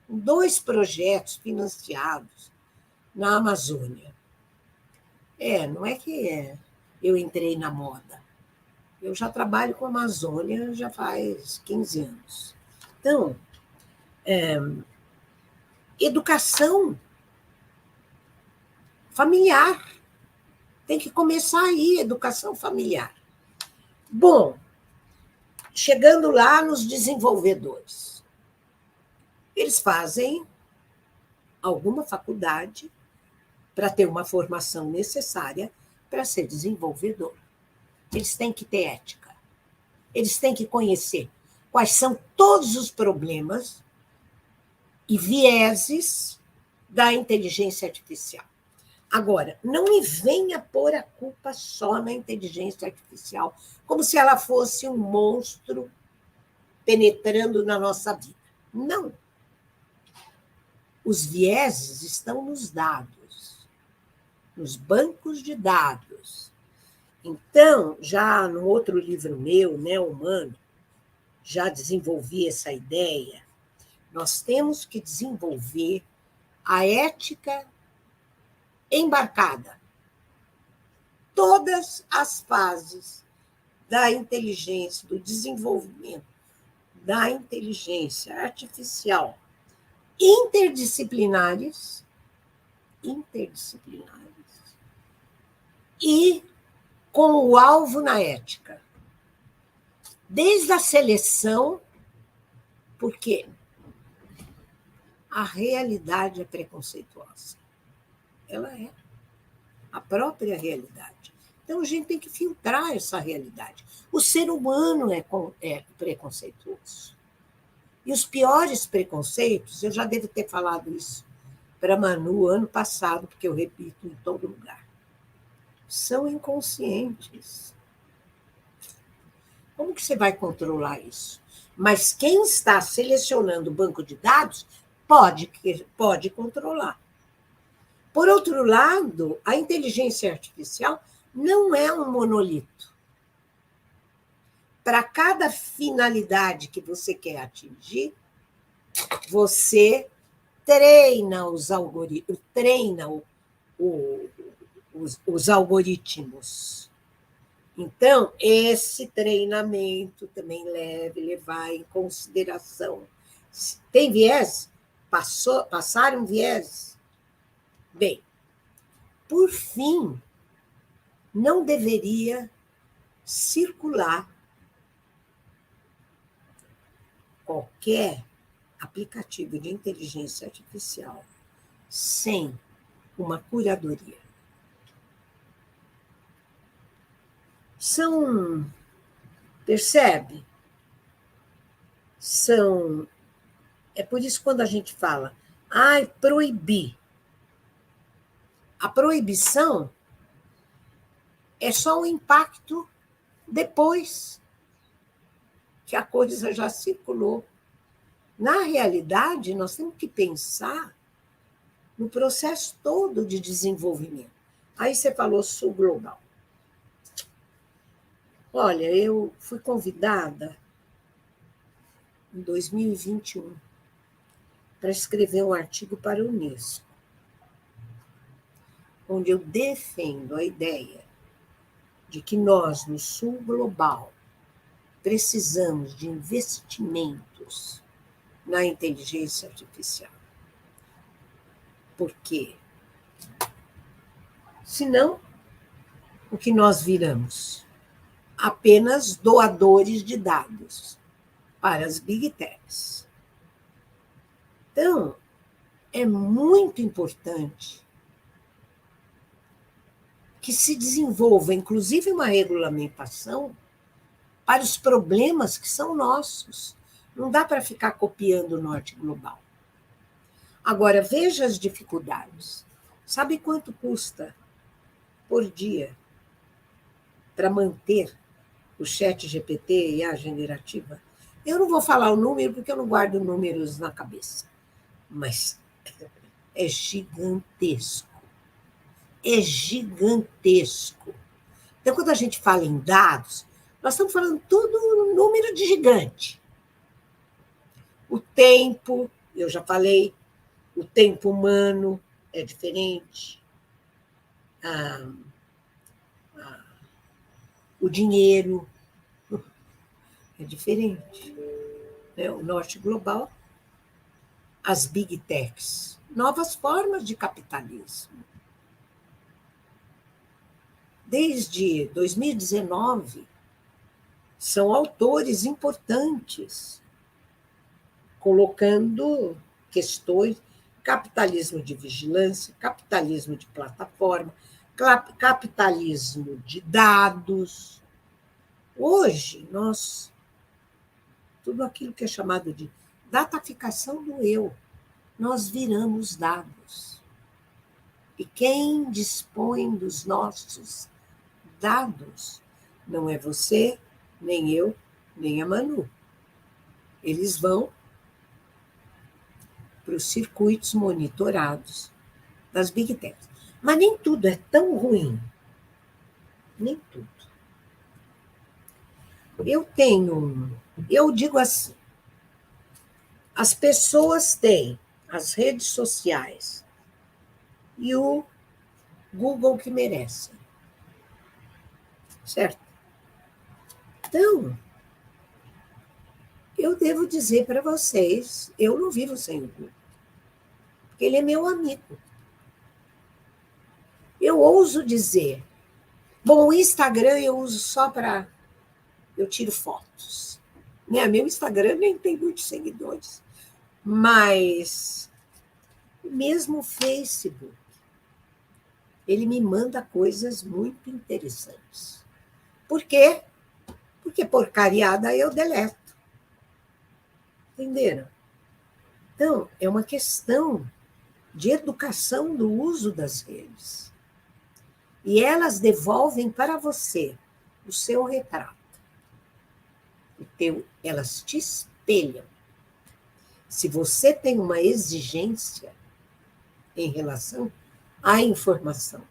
2 projetos financiados na Amazônia. Não é que eu entrei na moda. Eu já trabalho com a Amazônia já faz 15 anos. Então, educação familiar. Tem que começar aí, educação familiar. Bom, chegando lá nos desenvolvedores. Eles fazem alguma faculdade para ter uma formação necessária para ser desenvolvedor. Eles têm que ter ética. Eles têm que conhecer quais são todos os problemas e vieses da inteligência artificial. Agora, não me venha pôr a culpa só na inteligência artificial, como se ela fosse um monstro penetrando na nossa vida. Não. Os vieses estão nos dados, nos bancos de dados. Então, já no outro livro meu, Né Humano, já desenvolvi essa ideia. Nós temos que desenvolver a ética embarcada. Todas as fases da inteligência, do desenvolvimento da inteligência artificial, interdisciplinares e com o alvo na ética. Desde a seleção, porque a realidade é preconceituosa. Ela é a própria realidade. Então, a gente tem que filtrar essa realidade. O ser humano é preconceituoso. E os piores preconceitos, eu já devo ter falado isso para a Manu ano passado, porque eu repito em todo lugar, são inconscientes. Como que você vai controlar isso? Mas quem está selecionando o banco de dados pode controlar. Por outro lado, a inteligência artificial não é um monolito. Para cada finalidade que você quer atingir, você treina os algoritmos, os algoritmos. Então, esse treinamento também levar em consideração. Tem viés? Passaram viés? Bem, por fim, não deveria circular qualquer aplicativo de inteligência artificial sem uma curadoria. Percebe? É por isso quando a gente fala, proibir. A proibição é só o impacto depois que a coisa já circulou. Na realidade, nós temos que pensar no processo todo de desenvolvimento. Aí você falou Sul Global. Olha, eu fui convidada em 2021 para escrever um artigo para a Unesco, onde eu defendo a ideia de que nós, no Sul Global, precisamos de investimentos na inteligência artificial. Por quê? Senão, o que nós viramos? Apenas doadores de dados para as Big Techs. Então, é muito importante que se desenvolva, inclusive, uma regulamentação para os problemas que são nossos. Não dá para ficar copiando o Norte Global. Agora, veja as dificuldades. Sabe quanto custa por dia para manter o chat GPT e a generativa? Eu não vou falar o número, porque eu não guardo números na cabeça. Mas é gigantesco. É gigantesco. Então, quando a gente fala em dados, nós estamos falando tudo um número de gigante. O tempo, eu já falei, o tempo humano é diferente. O dinheiro é diferente. O Norte Global, as Big Techs, novas formas de capitalismo. Desde 2019, são autores importantes, colocando questões, capitalismo de vigilância, capitalismo de plataforma, capitalismo de dados. Hoje, tudo aquilo que é chamado de dataficação do eu, nós viramos dados. E quem dispõe dos nossos dados não é você, nem eu, nem a Manu. Eles vão para os circuitos monitorados das Big Techs. Mas nem tudo é tão ruim. Nem tudo. Eu digo assim, as pessoas têm as redes sociais e o Google que merecem. Certo? Então, eu devo dizer para vocês, eu não vivo sem o Google, porque ele é meu amigo. Eu ouso dizer, bom, o Instagram eu uso só para eu tiro fotos. Né? Meu Instagram nem tem muitos seguidores, mas mesmo o Facebook, ele me manda coisas muito interessantes. Por quê? Porque porcariada eu deleto. Entenderam? Então, é uma questão de educação do uso das redes. E elas devolvem para você o seu retrato. Elas te espelham. Se você tem uma exigência em relação à informação,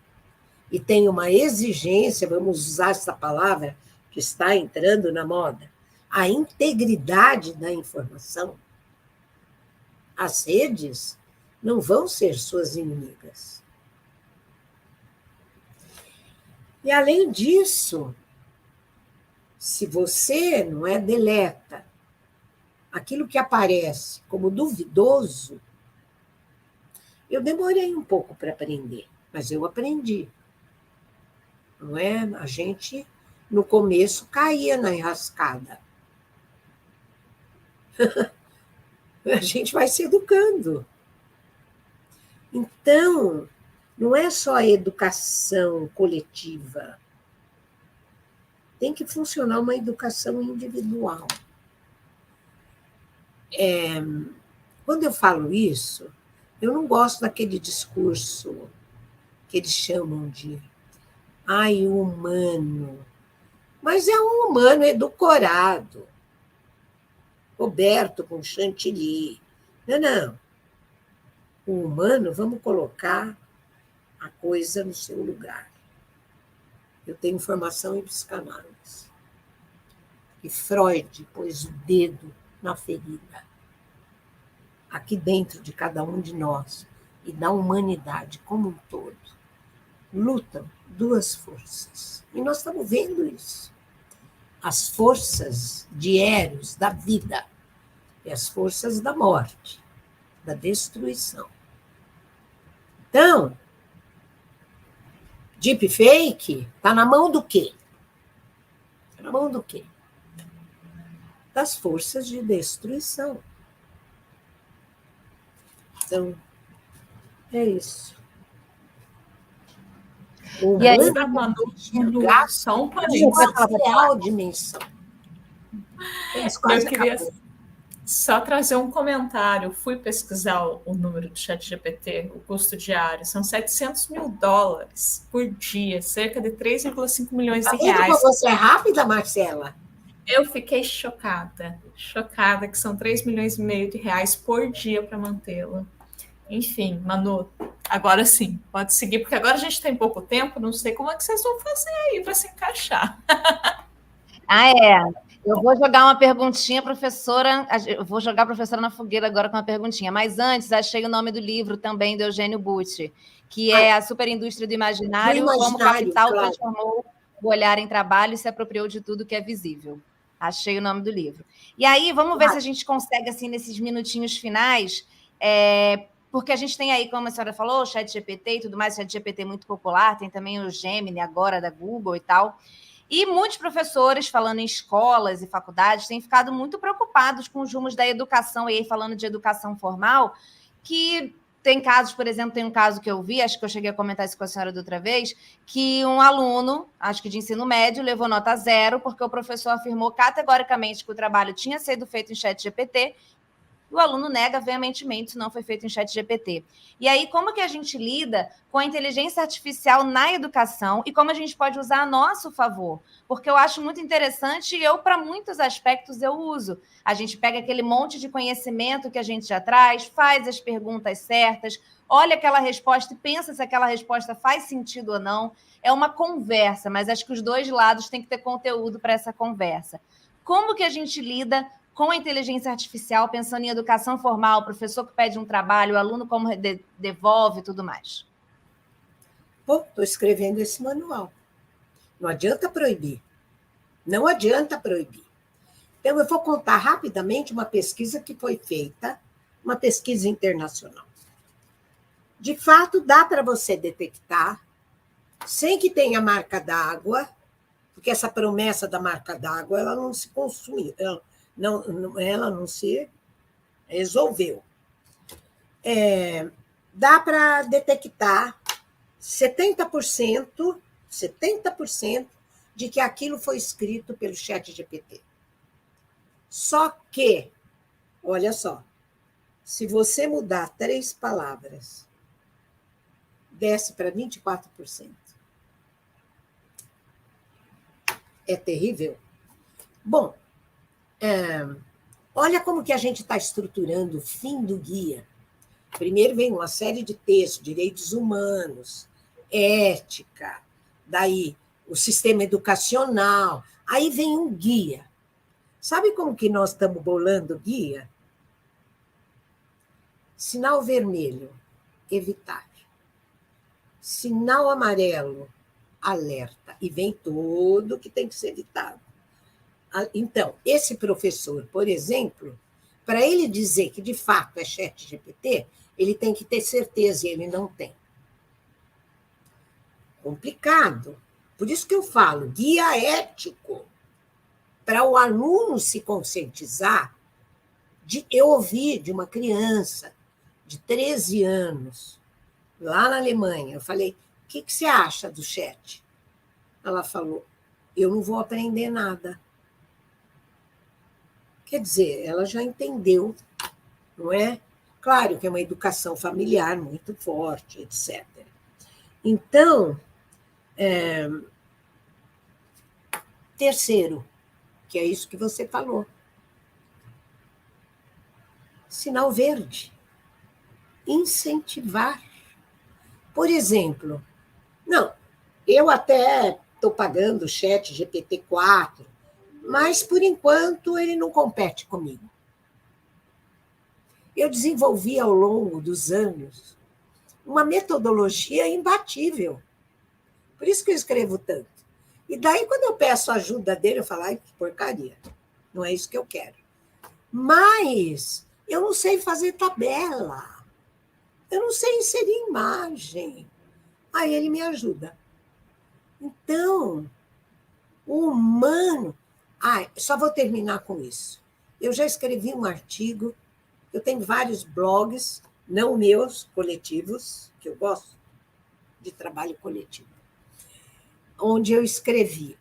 e tem uma exigência, vamos usar essa palavra que está entrando na moda, a integridade da informação, as redes não vão ser suas inimigas. E, além disso, se você não deleta aquilo que aparece como duvidoso, eu demorei um pouco para aprender, mas eu aprendi. Não é? A gente, no começo, caía na enrascada. A gente vai se educando. Então, não é só a educação coletiva. Tem que funcionar uma educação individual. Quando eu falo isso, eu não gosto daquele discurso que eles chamam de o humano. Mas é um humano edulcorado, coberto com chantilly. Não. O humano, vamos colocar a coisa no seu lugar. Eu tenho formação em psicanálise. E Freud pôs o dedo na ferida. Aqui dentro de cada um de nós e da humanidade como um todo, lutam duas forças. E nós estamos vendo isso. As forças de Eros, da vida, e as forças da morte, da destruição. Então, deepfake está na mão do quê? Está na mão do quê? Das forças de destruição. Então, é isso. E aí, só um real dimensão. Eu queria só trazer um comentário. Fui pesquisar o número do ChatGPT, o custo diário. São $700 mil por dia, cerca de 3,5 milhões de reais. Você é rápida, Marcela? Eu fiquei chocada que são 3,5 milhões de reais por dia para mantê-lo. Enfim, Manu, agora sim, pode seguir, porque agora a gente tem pouco tempo, não sei como é que vocês vão fazer aí para se encaixar. Eu vou jogar uma perguntinha, professora. Eu vou jogar a professora na fogueira agora com uma perguntinha. Mas antes, achei o nome do livro também do Eugênio Butti, que é A Superindústria do Imaginário, como o capital transformou o olhar em trabalho e se apropriou de tudo que é visível. Achei o nome do livro. E aí, vamos ver se a gente consegue, assim, nesses minutinhos finais, porque a gente tem aí, como a senhora falou, o ChatGPT e tudo mais, o ChatGPT é muito popular, tem também o Gemini agora da Google e tal. E muitos professores, falando em escolas e faculdades, têm ficado muito preocupados com os rumos da educação, e aí falando de educação formal, que tem casos, por exemplo, tem um caso que eu vi, acho que eu cheguei a comentar isso com a senhora da outra vez, que um aluno, acho que de ensino médio, levou nota 0 porque o professor afirmou categoricamente que o trabalho tinha sido feito em ChatGPT, e o aluno nega veementemente se não foi feito em ChatGPT. E aí, como que a gente lida com a inteligência artificial na educação e como a gente pode usar a nosso favor? Porque eu acho muito interessante e eu, para muitos aspectos, eu uso. A gente pega aquele monte de conhecimento que a gente já traz, faz as perguntas certas, olha aquela resposta e pensa se aquela resposta faz sentido ou não. É uma conversa, mas acho que os dois lados têm que ter conteúdo para essa conversa. Como que a gente lida com a inteligência artificial, pensando em educação formal, o professor que pede um trabalho, o aluno como devolve e tudo mais? Estou escrevendo esse manual. Não adianta proibir. Não adianta proibir. Então, eu vou contar rapidamente uma pesquisa que foi feita, uma pesquisa internacional. De fato, dá para você detectar, sem que tenha marca d'água, porque essa promessa da marca d'água ela não se consumiu, ela não se resolveu. Dá para detectar 70% de que aquilo foi escrito pelo ChatGPT. Só que, olha só, se você mudar 3 palavras, desce para 24%. É terrível. Bom, olha como que a gente está estruturando o fim do guia. Primeiro vem uma série de textos, direitos humanos, ética, daí o sistema educacional, aí vem um guia. Sabe como que nós estamos bolando o guia? Sinal vermelho, evitar. Sinal amarelo, alerta. E vem tudo que tem que ser evitado. Então, esse professor, por exemplo, para ele dizer que de fato é ChatGPT, ele tem que ter certeza, e ele não tem. Complicado. Por isso que eu falo, guia ético, para o aluno se conscientizar. Eu ouvi de uma criança de 13 anos, lá na Alemanha, eu falei, o que você acha do chat? Ela falou, eu não vou aprender nada. Quer dizer, ela já entendeu, não é? Claro que é uma educação familiar muito forte, etc. Então, terceiro, que é isso que você falou. Sinal verde. Incentivar. Por exemplo, não, eu até estou pagando o chat GPT-4, mas, por enquanto, ele não compete comigo. Eu desenvolvi, ao longo dos anos, uma metodologia imbatível. Por isso que eu escrevo tanto. E daí, quando eu peço a ajuda dele, eu falo, ai, que porcaria. Não é isso que eu quero. Mas eu não sei fazer tabela. Eu não sei inserir imagem. Aí ele me ajuda. Então, o humano... só vou terminar com isso. Eu já escrevi um artigo, eu tenho vários blogs, não meus, coletivos, que eu gosto de trabalho coletivo, onde eu escrevi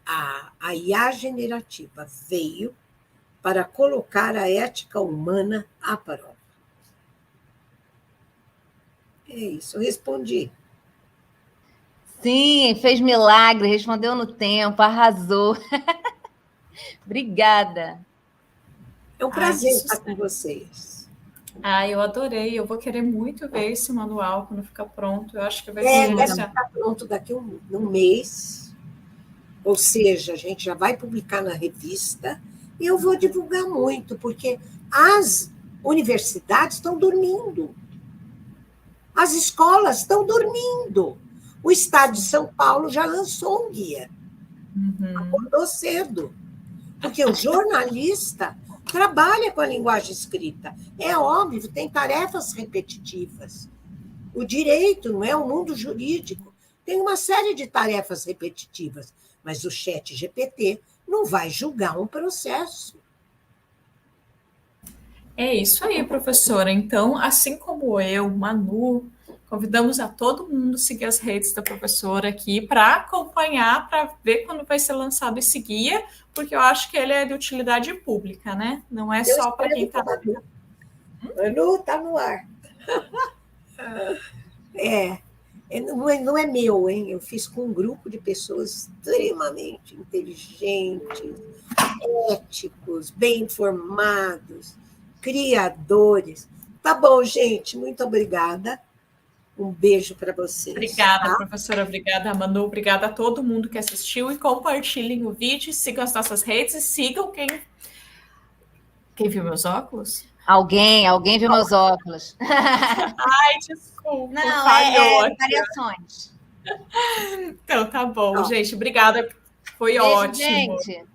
a IA generativa veio para colocar a ética humana à prova. É isso, eu respondi. Sim, fez milagre, respondeu no tempo, arrasou. Obrigada. É um prazer estar com vocês. Eu adorei. Eu vou querer muito ver esse manual quando ficar pronto. Eu acho que vai deve ficar pronto daqui a um mês. Ou seja, a gente já vai publicar na revista e eu vou divulgar muito, porque as universidades estão dormindo. As escolas estão dormindo. O Estado de São Paulo já lançou um guia. Acordou cedo. Porque o jornalista trabalha com a linguagem escrita. É óbvio, tem tarefas repetitivas. O direito, não é? O mundo jurídico tem uma série de tarefas repetitivas, mas o ChatGPT não vai julgar um processo. É isso aí, professora. Então, assim como eu, Manu, convidamos a todo mundo a seguir as redes da professora aqui para acompanhar, para ver quando vai ser lançado esse guia, porque eu acho que ele é de utilidade pública, né? Não é só para quem está... Manu, está no ar. Não é meu, hein? Eu fiz com um grupo de pessoas extremamente inteligentes, éticos, bem informados, criadores. Tá bom, gente, muito obrigada. Um beijo para vocês. Obrigada, professora. Obrigada, Manu. Obrigada a todo mundo que assistiu e compartilhem o vídeo, sigam as nossas redes e sigam quem viu meus óculos? Alguém viu meus óculos. Ai, desculpa. Não, variações. Então, tá bom, gente. Obrigada. Foi Beijo, ótimo. Gente.